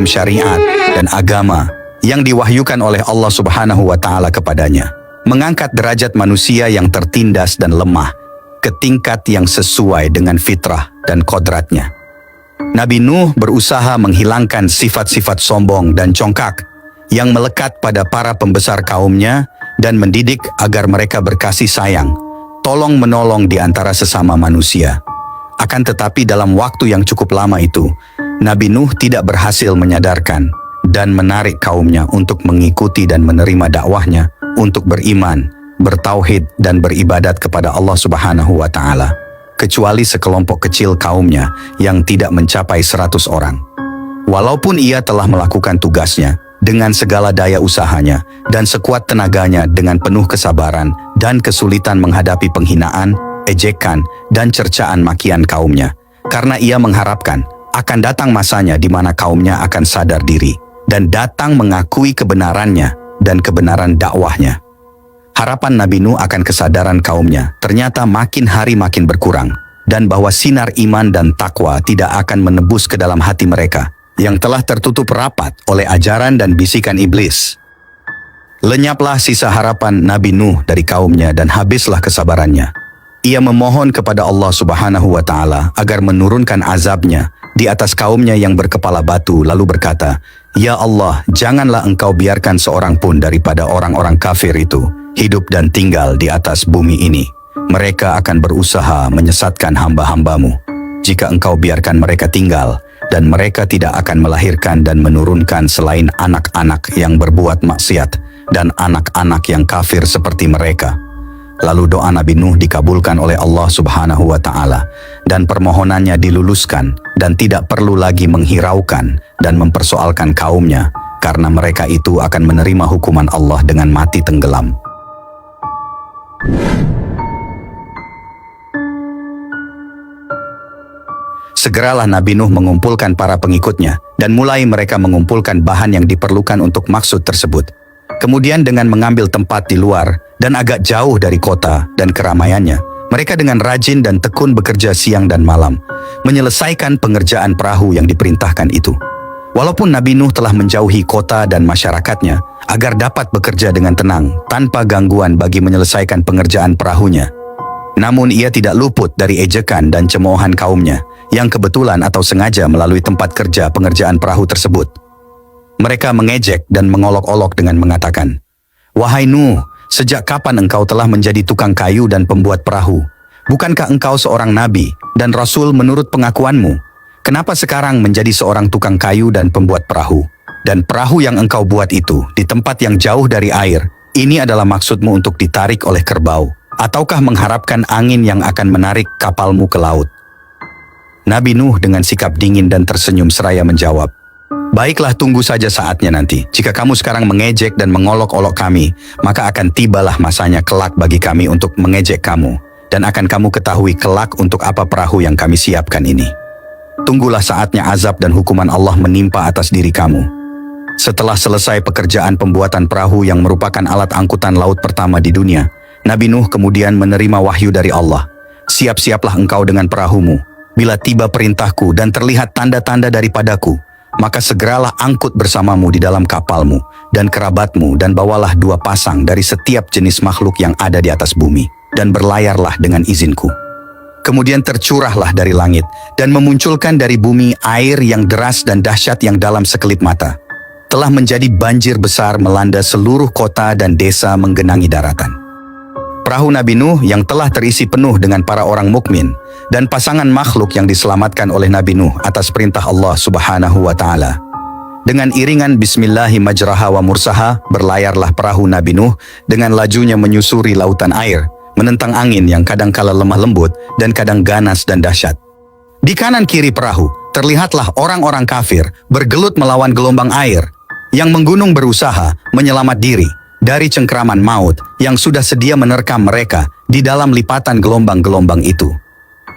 hukum syariat dan agama yang diwahyukan oleh Allah Subhanahu wa Ta'ala kepadanya, mengangkat derajat manusia yang tertindas dan lemah ke tingkat yang sesuai dengan fitrah dan kodratnya. Nabi Nuh berusaha menghilangkan sifat-sifat sombong dan congkak yang melekat pada para pembesar kaumnya dan mendidik agar mereka berkasih sayang, tolong-menolong di antara sesama manusia. Akan tetapi dalam waktu yang cukup lama itu, Nabi Nuh tidak berhasil menyadarkan dan menarik kaumnya untuk mengikuti dan menerima dakwahnya untuk beriman, bertauhid dan beribadat kepada Allah Subhanahu wa Ta'ala, kecuali sekelompok kecil kaumnya yang tidak mencapai 100 orang. Walaupun ia telah melakukan tugasnya dengan segala daya usahanya dan sekuat tenaganya dengan penuh kesabaran dan kesulitan menghadapi penghinaan, ejekan, dan cercaan makian kaumnya, karena ia mengharapkan akan datang masanya di mana kaumnya akan sadar diri dan datang mengakui kebenarannya dan kebenaran dakwahnya. Harapan Nabi Nuh akan kesadaran kaumnya ternyata makin hari makin berkurang, dan bahwa sinar iman dan takwa tidak akan menembus ke dalam hati mereka yang telah tertutup rapat oleh ajaran dan bisikan iblis. Lenyaplah sisa harapan Nabi Nuh dari kaumnya dan habislah kesabarannya. Ia memohon kepada Allah Subhanahu wa Ta'ala agar menurunkan azabnya di atas kaumnya yang berkepala batu, lalu berkata, "Ya Allah, janganlah engkau biarkan seorang pun daripada orang-orang kafir itu hidup dan tinggal di atas bumi ini. Mereka akan berusaha menyesatkan hamba-hambamu. Jika engkau biarkan mereka tinggal, dan mereka tidak akan melahirkan dan menurunkan selain anak-anak yang berbuat maksiat dan anak-anak yang kafir seperti mereka." Lalu doa Nabi Nuh dikabulkan oleh Allah Subhanahu wa Ta'ala dan permohonannya diluluskan dan tidak perlu lagi menghiraukan dan mempersoalkan kaumnya, karena mereka itu akan menerima hukuman Allah dengan mati tenggelam. Segeralah Nabi Nuh mengumpulkan para pengikutnya dan mulai mereka mengumpulkan bahan yang diperlukan untuk maksud tersebut. Kemudian dengan mengambil tempat di luar dan agak jauh dari kota dan keramaiannya, mereka dengan rajin dan tekun bekerja siang dan malam, menyelesaikan pengerjaan perahu yang diperintahkan itu. Walaupun Nabi Nuh telah menjauhi kota dan masyarakatnya agar dapat bekerja dengan tenang tanpa gangguan bagi menyelesaikan pengerjaan perahunya, namun ia tidak luput dari ejekan dan cemoohan kaumnya yang kebetulan atau sengaja melalui tempat kerja pengerjaan perahu tersebut. Mereka mengejek dan mengolok-olok dengan mengatakan, "Wahai Nuh, sejak kapan engkau telah menjadi tukang kayu dan pembuat perahu? Bukankah engkau seorang nabi dan rasul menurut pengakuanmu? Kenapa sekarang menjadi seorang tukang kayu dan pembuat perahu? Dan perahu yang engkau buat itu di tempat yang jauh dari air, ini adalah maksudmu untuk ditarik oleh kerbau, ataukah mengharapkan angin yang akan menarik kapalmu ke laut?" Nabi Nuh dengan sikap dingin dan tersenyum seraya menjawab, "Baiklah, tunggu saja saatnya nanti. Jika kamu sekarang mengejek dan mengolok-olok kami, maka akan tibalah masanya kelak bagi kami untuk mengejek kamu, dan akan kamu ketahui kelak untuk apa perahu yang kami siapkan ini. Tunggulah saatnya azab dan hukuman Allah menimpa atas diri kamu." Setelah selesai pekerjaan pembuatan perahu yang merupakan alat angkutan laut pertama di dunia, Nabi Nuh kemudian menerima wahyu dari Allah. "Siap-siaplah engkau dengan perahumu. Bila tiba perintahku dan terlihat tanda-tanda daripadaku, maka segeralah angkut bersamamu di dalam kapalmu dan kerabatmu, dan bawalah 2 pasang dari setiap jenis makhluk yang ada di atas bumi, dan berlayarlah dengan izinku." Kemudian tercurahlah dari langit dan memunculkan dari bumi air yang deras dan dahsyat yang dalam sekelip mata. Telah menjadi banjir besar melanda seluruh kota dan desa menggenangi daratan. Perahu Nabi Nuh yang telah terisi penuh dengan para orang mukmin dan pasangan makhluk yang diselamatkan oleh Nabi Nuh atas perintah Allah Subhanahu wa Ta'ala. Dengan iringan Bismillahi majraha wa mursaha, berlayarlah perahu Nabi Nuh dengan lajunya menyusuri lautan air, menentang angin yang kadang kala lemah lembut dan kadang ganas dan dahsyat. Di kanan kiri perahu, terlihatlah orang-orang kafir bergelut melawan gelombang air yang menggunung berusaha menyelamat diri dari cengkraman maut yang sudah sedia menerkam mereka di dalam lipatan gelombang-gelombang itu.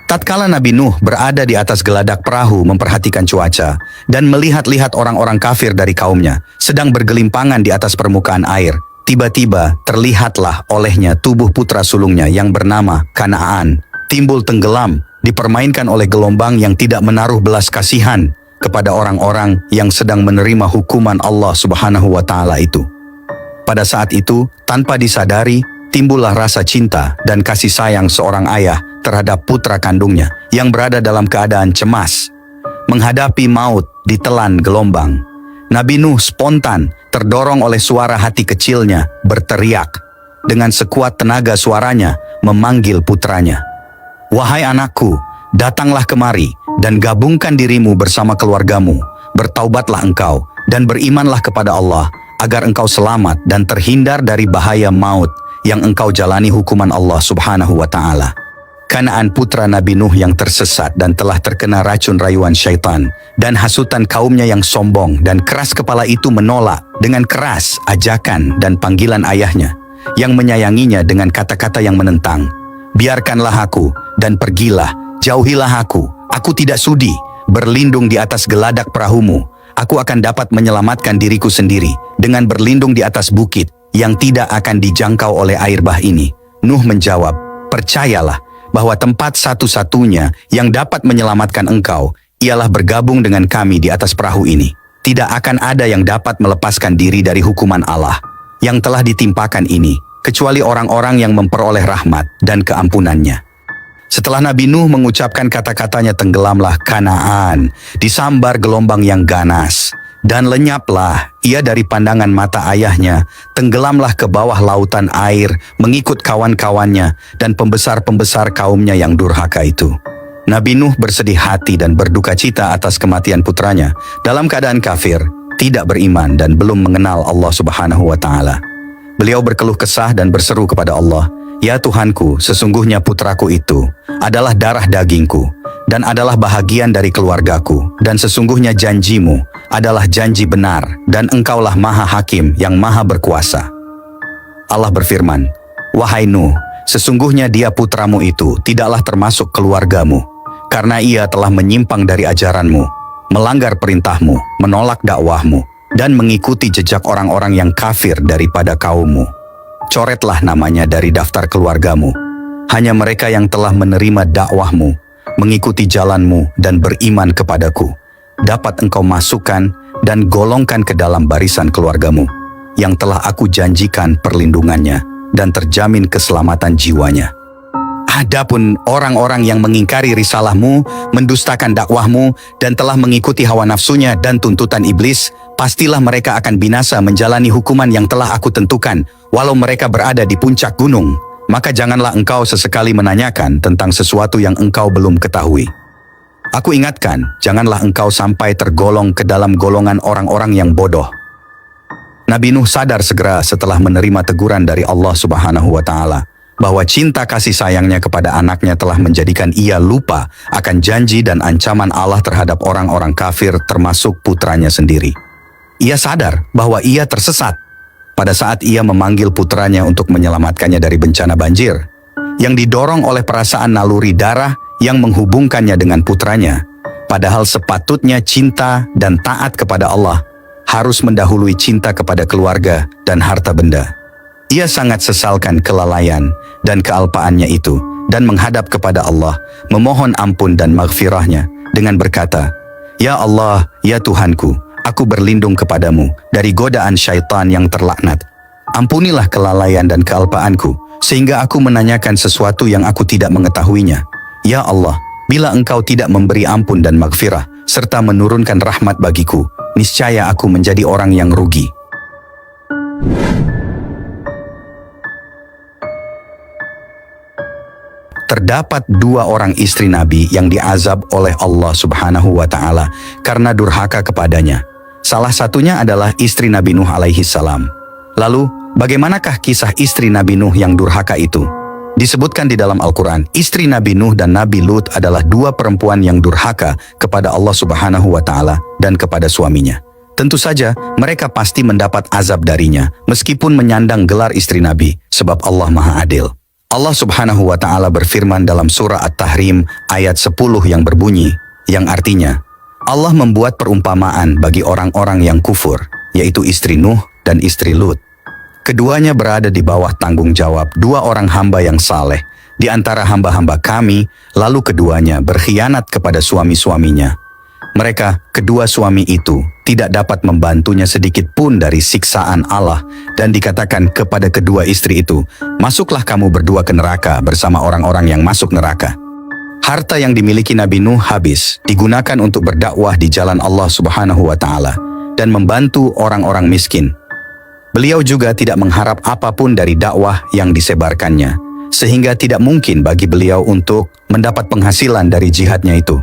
Tatkala Nabi Nuh berada di atas geladak perahu memperhatikan cuaca dan melihat-lihat orang-orang kafir dari kaumnya sedang bergelimpangan di atas permukaan air, tiba-tiba terlihatlah olehnya tubuh putra sulungnya yang bernama Kanaan timbul tenggelam, dipermainkan oleh gelombang yang tidak menaruh belas kasihan kepada orang-orang yang sedang menerima hukuman Allah Subhanahu wa Ta'ala itu. Pada saat itu, tanpa disadari, timbullah rasa cinta dan kasih sayang seorang ayah terhadap putra kandungnya yang berada dalam keadaan cemas, menghadapi maut ditelan gelombang. Nabi Nuh spontan terdorong oleh suara hati kecilnya berteriak. Dengan sekuat tenaga suaranya memanggil putranya. "Wahai anakku, datanglah kemari dan gabungkan dirimu bersama keluargamu. Bertaubatlah engkau dan berimanlah kepada Allah agar engkau selamat dan terhindar dari bahaya maut yang engkau jalani hukuman Allah Subhanahu wa Ta'ala." Kanaan putra Nabi Nuh yang tersesat dan telah terkena racun rayuan syaitan dan hasutan kaumnya yang sombong dan keras kepala itu menolak dengan keras ajakan dan panggilan ayahnya yang menyayanginya dengan kata-kata yang menentang. "Biarkanlah aku dan pergilah, jauhilah aku tidak sudi berlindung di atas geladak perahumu. Aku akan dapat menyelamatkan diriku sendiri dengan berlindung di atas bukit yang tidak akan dijangkau oleh air bah ini." Nuh menjawab, "Percayalah bahwa tempat satu-satunya yang dapat menyelamatkan engkau ialah bergabung dengan kami di atas perahu ini. Tidak akan ada yang dapat melepaskan diri dari hukuman Allah yang telah ditimpakan ini, kecuali orang-orang yang memperoleh rahmat dan keampunannya." Setelah Nabi Nuh mengucapkan kata-katanya, tenggelamlah Kanaan, disambar gelombang yang ganas, dan lenyaplah ia dari pandangan mata ayahnya, tenggelamlah ke bawah lautan air, mengikut kawan-kawannya dan pembesar-pembesar kaumnya yang durhaka itu. Nabi Nuh bersedih hati dan berduka cita atas kematian putranya, dalam keadaan kafir, tidak beriman dan belum mengenal Allah Subhanahu wa Ta'ala. Beliau berkeluh kesah dan berseru kepada Allah, "Ya Tuhanku, sesungguhnya putraku itu adalah darah dagingku dan adalah bahagian dari keluargaku, dan sesungguhnya janjimu adalah janji benar, dan engkaulah maha hakim yang maha berkuasa." Allah berfirman, "Wahai Nuh, sesungguhnya dia putramu itu tidaklah termasuk keluargamu, karena ia telah menyimpang dari ajaranmu, melanggar perintahmu, menolak dakwahmu, dan mengikuti jejak orang-orang yang kafir daripada kaummu. Coretlah namanya dari daftar keluargamu. Hanya mereka yang telah menerima dakwahmu, mengikuti jalanmu dan beriman kepadaku, dapat engkau masukkan dan golongkan ke dalam barisan keluargamu, yang telah aku janjikan perlindungannya dan terjamin keselamatan jiwanya. Adapun orang-orang yang mengingkari risalahmu, mendustakan dakwahmu, dan telah mengikuti hawa nafsunya dan tuntutan iblis, pastilah mereka akan binasa menjalani hukuman yang telah aku tentukan, walau mereka berada di puncak gunung. Maka janganlah engkau sesekali menanyakan tentang sesuatu yang engkau belum ketahui. Aku ingatkan, janganlah engkau sampai tergolong ke dalam golongan orang-orang yang bodoh." Nabi Nuh sadar segera setelah menerima teguran dari Allah Subhanahu wa Ta'ala bahwa cinta kasih sayangnya kepada anaknya telah menjadikan ia lupa akan janji dan ancaman Allah terhadap orang-orang kafir termasuk putranya sendiri. Ia sadar bahwa ia tersesat pada saat ia memanggil putranya untuk menyelamatkannya dari bencana banjir, yang didorong oleh perasaan naluri darah yang menghubungkannya dengan putranya. Padahal sepatutnya cinta dan taat kepada Allah harus mendahului cinta kepada keluarga dan harta benda. Ia sangat sesalkan kelalaian dan kealpaannya itu dan menghadap kepada Allah, memohon ampun dan maghfirahnya dengan berkata, "Ya Allah, ya Tuhanku, aku berlindung kepadamu dari godaan syaitan yang terlaknat. Ampunilah kelalaian dan kealpaanku, sehingga aku menanyakan sesuatu yang aku tidak mengetahuinya. Ya Allah, bila engkau tidak memberi ampun dan maghfirah, serta menurunkan rahmat bagiku, niscaya aku menjadi orang yang rugi." Terdapat dua orang istri Nabi yang diazab oleh Allah Subhanahu wa Ta'ala karena durhaka kepadanya. Salah satunya adalah istri Nabi Nuh alaihi salam. Lalu, bagaimanakah kisah istri Nabi Nuh yang durhaka itu? Disebutkan di dalam Al-Quran, istri Nabi Nuh dan Nabi Lut adalah dua perempuan yang durhaka kepada Allah Subhanahu wa Ta'ala dan kepada suaminya. Tentu saja, mereka pasti mendapat azab darinya, meskipun menyandang gelar istri Nabi, sebab Allah Maha Adil. Allah Subhanahu wa Ta'ala berfirman dalam surah At-Tahrim ayat 10 yang berbunyi, yang artinya, Allah membuat perumpamaan bagi orang-orang yang kufur, yaitu istri Nuh dan istri Lut. Keduanya berada di bawah tanggung jawab dua orang hamba yang saleh di antara hamba-hamba kami, lalu keduanya berkhianat kepada suami-suaminya. Mereka, kedua suami itu, tidak dapat membantunya sedikit pun dari siksaan Allah dan dikatakan kepada kedua istri itu, "Masuklah kamu berdua ke neraka bersama orang-orang yang masuk neraka." Harta yang dimiliki Nabi Nuh habis, digunakan untuk berdakwah di jalan Allah Subhanahu wa Ta'ala dan membantu orang-orang miskin. Beliau juga tidak mengharap apapun dari dakwah yang disebarkannya, sehingga tidak mungkin bagi beliau untuk mendapat penghasilan dari jihadnya itu.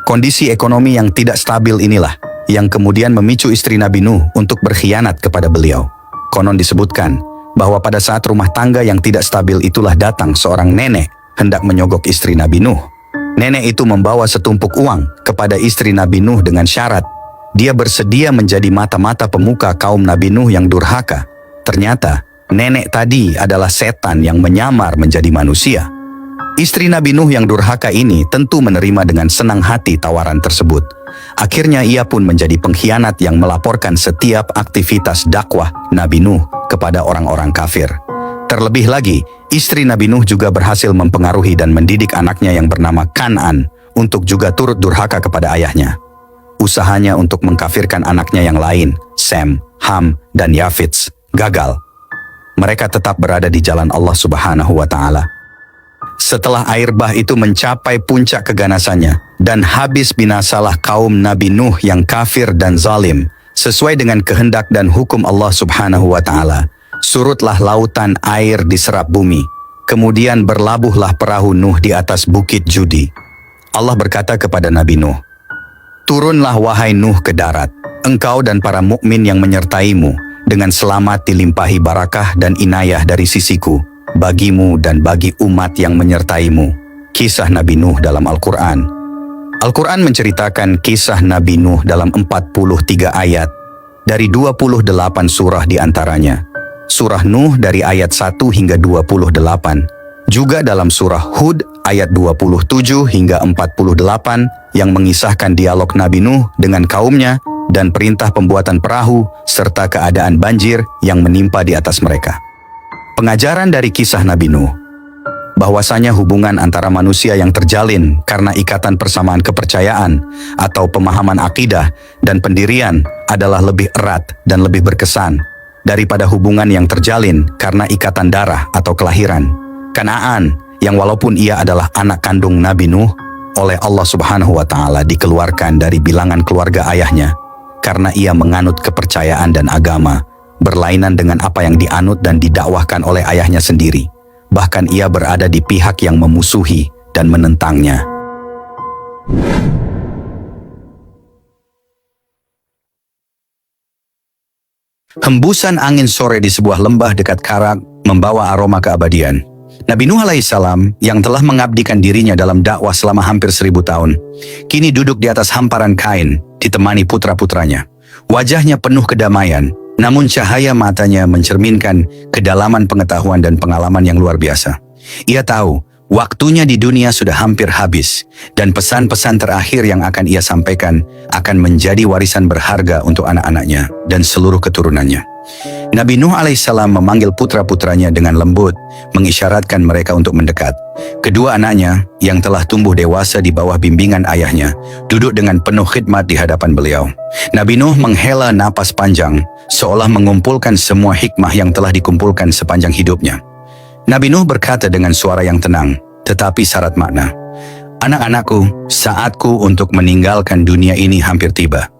Kondisi ekonomi yang tidak stabil inilah yang kemudian memicu istri Nabi Nuh untuk berkhianat kepada beliau. Konon disebutkan bahwa pada saat rumah tangga yang tidak stabil itulah datang seorang nenek hendak menyogok istri Nabi Nuh. Nenek itu membawa setumpuk uang kepada istri Nabi Nuh dengan syarat dia bersedia menjadi mata-mata pemuka kaum Nabi Nuh yang durhaka. Ternyata nenek tadi adalah setan yang menyamar menjadi manusia. Istri Nabi Nuh yang durhaka ini tentu menerima dengan senang hati tawaran tersebut. Akhirnya ia pun menjadi pengkhianat yang melaporkan setiap aktivitas dakwah Nabi Nuh kepada orang-orang kafir. Terlebih lagi, istri Nabi Nuh juga berhasil mempengaruhi dan mendidik anaknya yang bernama Kan'an untuk juga turut durhaka kepada ayahnya. Usahanya untuk mengkafirkan anaknya yang lain, Sem, Ham, dan Yafits, gagal. Mereka tetap berada di jalan Allah Subhanahu wa Ta'ala. Setelah air bah itu mencapai puncak keganasannya dan habis binasalah kaum Nabi Nuh yang kafir dan zalim, sesuai dengan kehendak dan hukum Allah Subhanahu wa Ta'ala, surutlah lautan air diserap bumi. Kemudian berlabuhlah perahu Nuh di atas bukit Judi. Allah berkata kepada Nabi Nuh, "Turunlah wahai Nuh ke darat, engkau dan para mukmin yang menyertaimu, dengan selamat dilimpahi barakah dan inayah dari sisiku, bagimu dan bagi umat yang menyertaimu." Kisah Nabi Nuh dalam Al-Quran. Al-Quran menceritakan kisah Nabi Nuh dalam 43 ayat, dari 28 surah diantaranya. Surah Nuh dari ayat 1 hingga 28. Juga dalam surah Hud ayat 27 hingga 48 yang mengisahkan dialog Nabi Nuh dengan kaumnya dan perintah pembuatan perahu serta keadaan banjir yang menimpa di atas mereka. Pengajaran dari kisah Nabi Nuh, bahwasanya hubungan antara manusia yang terjalin karena ikatan persamaan kepercayaan atau pemahaman akidah dan pendirian adalah lebih erat dan lebih berkesan daripada hubungan yang terjalin karena ikatan darah atau kelahiran. Kan'an, yang walaupun ia adalah anak kandung Nabi Nuh, oleh Allah Subhanahu wa Ta'ala dikeluarkan dari bilangan keluarga ayahnya karena ia menganut kepercayaan dan agama berlainan dengan apa yang dianut dan didakwahkan oleh ayahnya sendiri. Bahkan ia berada di pihak yang memusuhi dan menentangnya. Hembusan angin sore di sebuah lembah dekat Karak membawa aroma keabadian. Nabi Nuh alaihissalam yang telah mengabdikan dirinya dalam dakwah selama hampir 1000 tahun, kini duduk di atas hamparan kain ditemani putra-putranya. Wajahnya penuh kedamaian, namun cahaya matanya mencerminkan kedalaman pengetahuan dan pengalaman yang luar biasa. Ia tahu waktunya di dunia sudah hampir habis dan pesan-pesan terakhir yang akan ia sampaikan akan menjadi warisan berharga untuk anak-anaknya dan seluruh keturunannya. Nabi Nuh alaihissalam memanggil putra-putranya dengan lembut, mengisyaratkan mereka untuk mendekat. Kedua anaknya yang telah tumbuh dewasa di bawah bimbingan ayahnya duduk dengan penuh khidmat di hadapan beliau. Nabi Nuh menghela napas panjang, seolah mengumpulkan semua hikmah yang telah dikumpulkan sepanjang hidupnya. Nabi Nuh berkata dengan suara yang tenang, tetapi syarat makna, "Anak-anakku, saatku untuk meninggalkan dunia ini hampir tiba.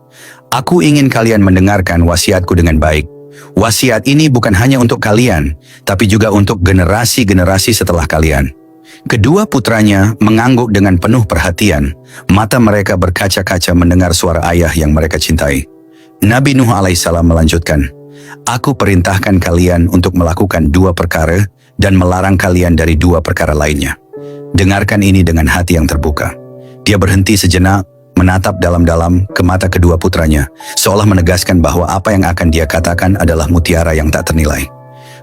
Aku ingin kalian mendengarkan wasiatku dengan baik. Wasiat ini bukan hanya untuk kalian, tapi juga untuk generasi-generasi setelah kalian." Kedua putranya mengangguk dengan penuh perhatian. Mata mereka berkaca-kaca mendengar suara ayah yang mereka cintai. Nabi Nuh alaihissalam melanjutkan, "Aku perintahkan kalian untuk melakukan 2 perkara dan melarang kalian dari 2 perkara lainnya. Dengarkan ini dengan hati yang terbuka." Dia berhenti sejenak, menatap dalam-dalam ke mata kedua putranya, seolah menegaskan bahwa apa yang akan dia katakan adalah mutiara yang tak ternilai.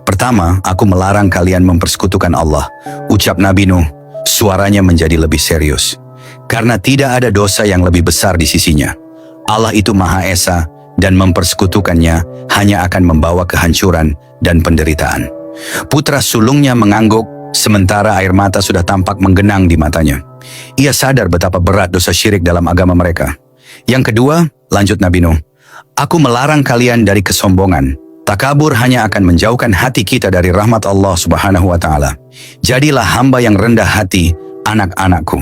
"Pertama, aku melarang kalian mempersekutukan Allah," ucap Nabi Nuh. Suaranya menjadi lebih serius. "Karena tidak ada dosa yang lebih besar di sisinya. Allah itu Maha Esa dan mempersekutukannya hanya akan membawa kehancuran dan penderitaan." Putra sulungnya mengangguk, sementara air mata sudah tampak menggenang di matanya. Ia sadar betapa berat dosa syirik dalam agama mereka. Yang kedua, lanjut Nabi Nuh, aku melarang kalian dari kesombongan. Takabur hanya akan menjauhkan hati kita dari rahmat Allah Subhanahu wa Ta'ala. Jadilah hamba yang rendah hati, anak-anakku.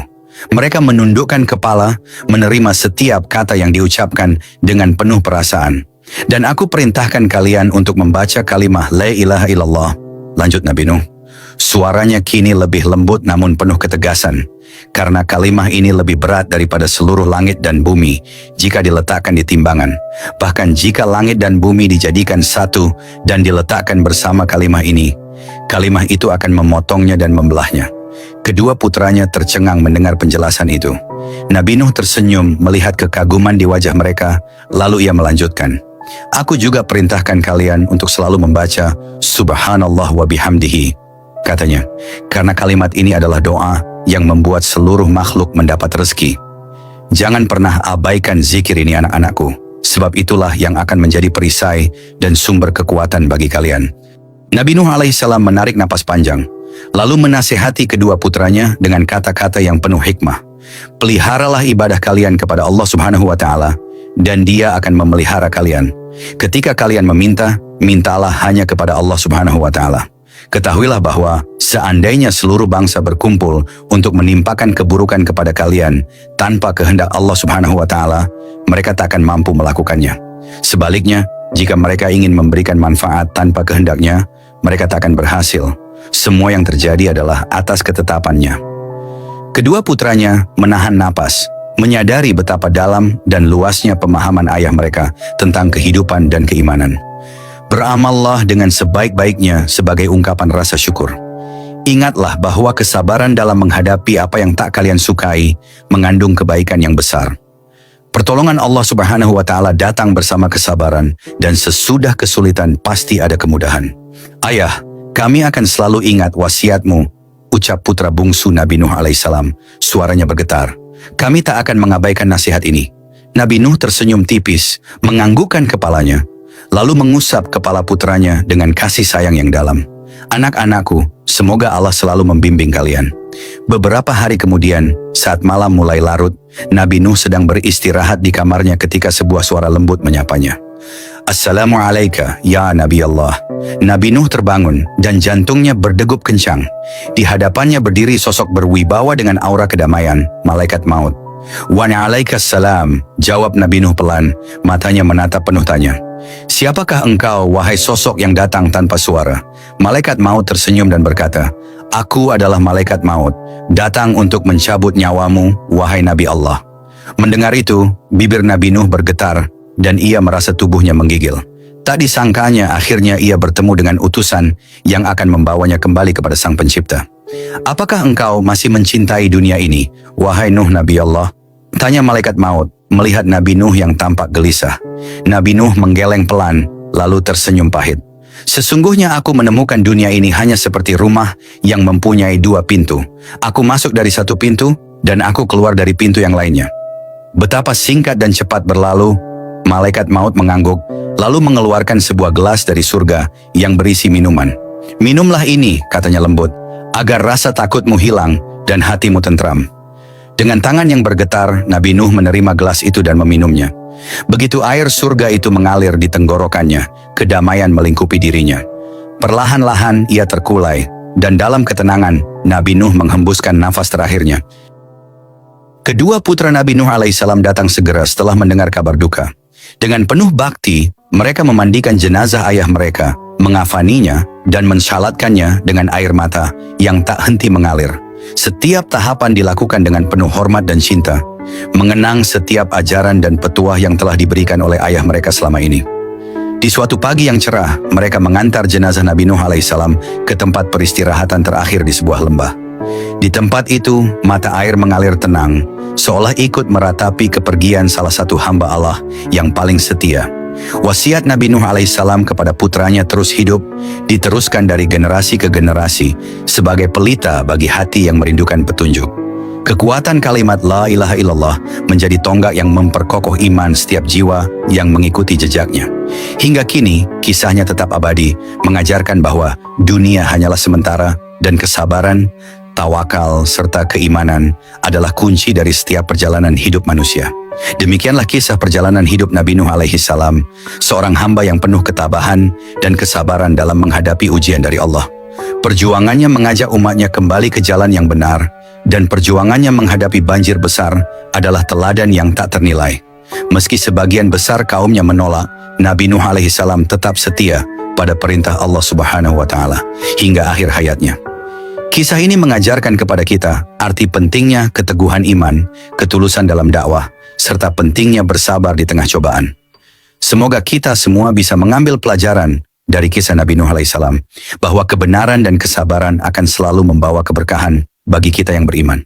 Mereka menundukkan kepala, menerima setiap kata yang diucapkan dengan penuh perasaan. Dan aku perintahkan kalian untuk membaca kalimah La ilaha illallah. Lanjut Nabi Nuh, suaranya kini lebih lembut namun penuh ketegasan. Karena kalimah ini lebih berat daripada seluruh langit dan bumi jika diletakkan di timbangan. Bahkan jika langit dan bumi dijadikan satu dan diletakkan bersama kalimah ini, kalimah itu akan memotongnya dan membelahnya. Kedua putranya tercengang mendengar penjelasan itu. Nabi Nuh tersenyum melihat kekaguman di wajah mereka, lalu ia melanjutkan, aku juga perintahkan kalian untuk selalu membaca Subhanallah wa bihamdihi. Katanya, karena kalimat ini adalah doa yang membuat seluruh makhluk mendapat rezeki. Jangan pernah abaikan zikir ini anak-anakku, sebab itulah yang akan menjadi perisai dan sumber kekuatan bagi kalian. Nabi Nuh alaihissalam menarik napas panjang, lalu menasihati kedua putranya dengan kata-kata yang penuh hikmah. Peliharalah ibadah kalian kepada Allah Subhanahu wa Ta'ala, dan Dia akan memelihara kalian. Ketika kalian meminta, mintalah hanya kepada Allah Subhanahu wa Ta'ala. Ketahuilah bahwa seandainya seluruh bangsa berkumpul untuk menimpakan keburukan kepada kalian tanpa kehendak Allah Subhanahu wa Ta'ala, mereka tak akan mampu melakukannya. Sebaliknya, jika mereka ingin memberikan manfaat tanpa kehendaknya, mereka tak akan berhasil. Semua yang terjadi adalah atas ketetapannya. Kedua putranya menahan napas, menyadari betapa dalam dan luasnya pemahaman ayah mereka tentang kehidupan dan keimanan. Beramallah dengan sebaik-baiknya sebagai ungkapan rasa syukur. Ingatlah bahwa kesabaran dalam menghadapi apa yang tak kalian sukai mengandung kebaikan yang besar. Pertolongan Allah Subhanahu wa Ta'ala datang bersama kesabaran, dan sesudah kesulitan pasti ada kemudahan. Ayah, kami akan selalu ingat wasiatmu, ucap putra bungsu Nabi Nuh alaihissalam. Suaranya bergetar. Kami tak akan mengabaikan nasihat ini. Nabi Nuh tersenyum tipis, menganggukkan kepalanya, lalu mengusap kepala putranya dengan kasih sayang yang dalam. Anak-anakku, semoga Allah selalu membimbing kalian. Beberapa hari kemudian, saat malam mulai larut, Nabi Nuh sedang beristirahat di kamarnya ketika sebuah suara lembut menyapanya. Assalamualaikum ya Nabi Allah. Nabi Nuh terbangun dan jantungnya berdegup kencang. Di hadapannya berdiri sosok berwibawa dengan aura kedamaian, malaikat maut. Waalaikumsalam, jawab Nabi Nuh pelan, matanya menatap penuh tanya. Siapakah engkau, wahai sosok yang datang tanpa suara? Malaikat maut tersenyum dan berkata, aku adalah malaikat maut, datang untuk mencabut nyawamu, wahai Nabi Allah. Mendengar itu, bibir Nabi Nuh bergetar dan ia merasa tubuhnya menggigil. Tak disangkanya akhirnya ia bertemu dengan utusan yang akan membawanya kembali kepada Sang Pencipta. Apakah engkau masih mencintai dunia ini, wahai Nuh Nabi Allah? Tanya malaikat maut, melihat Nabi Nuh yang tampak gelisah. Nabi Nuh menggeleng pelan, lalu tersenyum pahit. Sesungguhnya aku menemukan dunia ini hanya seperti rumah yang mempunyai dua pintu. Aku masuk dari satu pintu, dan aku keluar dari pintu yang lainnya. Betapa singkat dan cepat berlalu. Malaikat maut mengangguk, lalu mengeluarkan sebuah gelas dari surga yang berisi minuman. Minumlah ini, katanya lembut, agar rasa takutmu hilang dan hatimu tentram. Dengan tangan yang bergetar, Nabi Nuh menerima gelas itu dan meminumnya. Begitu air surga itu mengalir di tenggorokannya, kedamaian melingkupi dirinya. Perlahan-lahan ia terkulai, dan dalam ketenangan, Nabi Nuh menghembuskan nafas terakhirnya. Kedua putra Nabi Nuh alaihissalam datang segera setelah mendengar kabar duka. Dengan penuh bakti, mereka memandikan jenazah ayah mereka, mengafaninya, dan mensalatkannya dengan air mata yang tak henti mengalir. Setiap tahapan dilakukan dengan penuh hormat dan cinta, mengenang setiap ajaran dan petuah yang telah diberikan oleh ayah mereka selama ini. Di suatu pagi yang cerah, mereka mengantar jenazah Nabi Nuh alaihissalam ke tempat peristirahatan terakhir di sebuah lembah. Di tempat itu, mata air mengalir tenang, seolah ikut meratapi kepergian salah satu hamba Allah yang paling setia. Wasiat Nabi Nuh alaihissalam kepada putranya terus hidup, diteruskan dari generasi ke generasi sebagai pelita bagi hati yang merindukan petunjuk. Kekuatan kalimat La ilaha illallah menjadi tonggak yang memperkokoh iman setiap jiwa yang mengikuti jejaknya. Hingga kini, kisahnya tetap abadi, mengajarkan bahwa dunia hanyalah sementara dan kesabaran tawakal, serta keimanan adalah kunci dari setiap perjalanan hidup manusia. Demikianlah kisah perjalanan hidup Nabi Nuh alaihi salam, seorang hamba yang penuh ketabahan dan kesabaran dalam menghadapi ujian dari Allah. Perjuangannya mengajak umatnya kembali ke jalan yang benar, dan perjuangannya menghadapi banjir besar adalah teladan yang tak ternilai. Meski sebagian besar kaumnya menolak, Nabi Nuh alaihi salam tetap setia pada perintah Allah Subhanahu wa taala hingga akhir hayatnya. Kisah ini mengajarkan kepada kita arti pentingnya keteguhan iman, ketulusan dalam dakwah, serta pentingnya bersabar di tengah cobaan. Semoga kita semua bisa mengambil pelajaran dari kisah Nabi Nuh alaihissalam, bahwa kebenaran dan kesabaran akan selalu membawa keberkahan bagi kita yang beriman.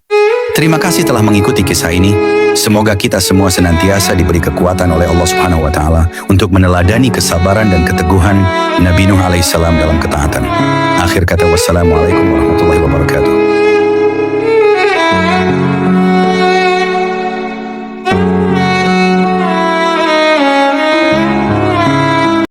Terima kasih telah mengikuti kisah ini. Semoga kita semua senantiasa diberi kekuatan oleh Allah Subhanahu wa taala untuk meneladani kesabaran dan keteguhan Nabi Nuh alaihissalam dalam ketaatan. Akhir kata, wassalamualaikum warahmatullahi wabarakatuh.